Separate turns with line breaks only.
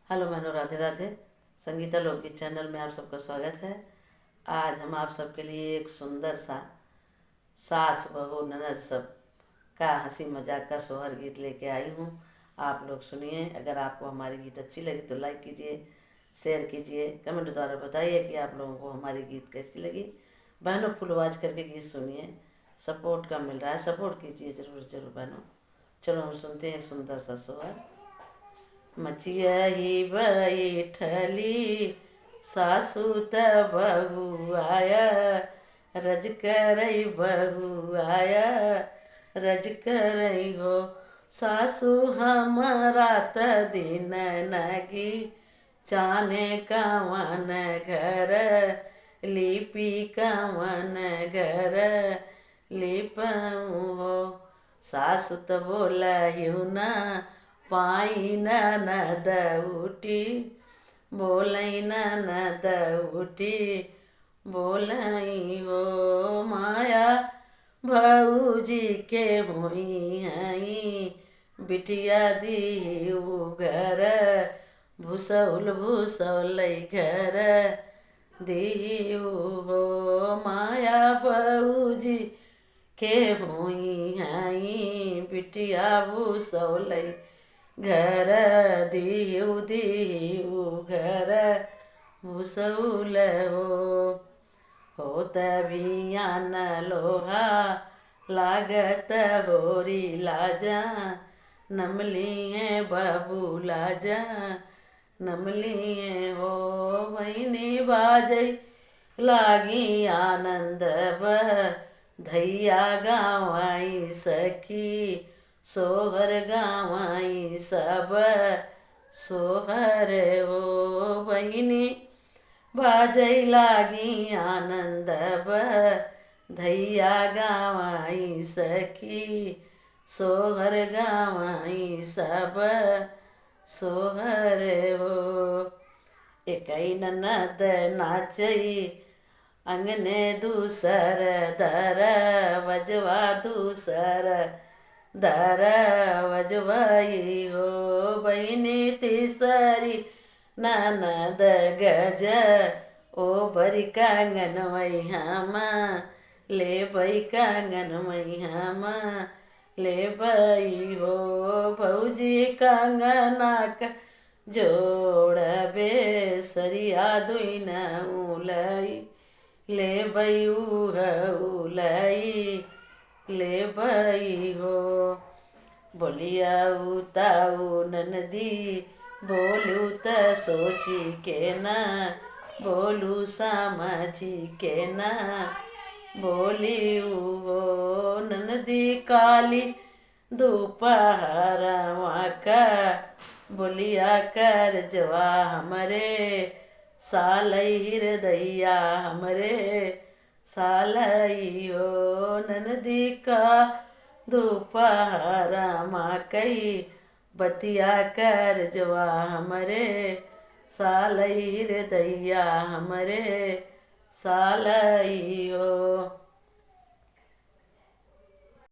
Hello मैनो, Radhe Radhe. Sangeeta लोकगीत channel में आप सबका स्वागत है। आज हम आप सबके लिए एक सुंदर सा सास बहू ननद सब का हंसी मजाक का सोहर गीत लेके आई हूँ। आप लोग सुनिए। अगर आपको हमारी गीत अच्छी लगी तो लाइक कीजिए, शेयर कीजिए, कमेंट द्वारा बताइए कि आप लोगों को हमारी गीत कैसी लगी। बहनों, फुल आवाज करके गीत सुनिए, सपोर्ट कम मिल रहा है, सपोर्ट कीजिए जरूर जरूर बहनों। चलो हम सुनते हैं एक सुंदर सा सोहर। मचिया ही बैठली सासु त बहू आया, रज करई बहू आया, रज करई हो। सासु हमारा त दिन नगी चाने कवन घर, लिपि कवन घर लिपऊ हो। सासु त बोलहिउ ना पाई ननद उठी, बोलई ननद उठी, बोलई हो। माया भौजी के हुई हई, बिटिया दीऊ घर, भूसौल भूसौल घर दीऊ हो। माया भौजी के हुई हई, बिटिया भूसौल घर दीऊ दीऊ घर भूसौल हो। तबियान लोहा लागत होरी लाजा, नमलिए बाबू लाजा, नमलिए हो। बहिनी बाजई लागी आनंद धैया गावाई सखी, सोहर गावाई सब सोहर हो। बहिनी बाजई लागी आनंद धैया गावाई सखी, सोहर गावाई सब सोहर हो। एकई ननद नाचई अंगने दूसर दर वजवा दूसर दर वजवाई हो। बहिनी तीसरी ननद गज ओ बरी कांगन वही हम ले बई कांगन वही हम ले बई हो। भौजी कांगना का जोड़ बेसरिया दुई न उलई, ले बई उलई ले बई हो। बोलिया उताऊ ननदी बोलू त सोची के ना, बोलू समझी के ना बोली हो। ननदी काली दोपहर का बोलिया कर जवा हमरे, सालई हृदया हमरे सालई हो। ननदी का दोपहर कई बतिया कर जवा हमरे, सालई हृदया हमरे सालई हो।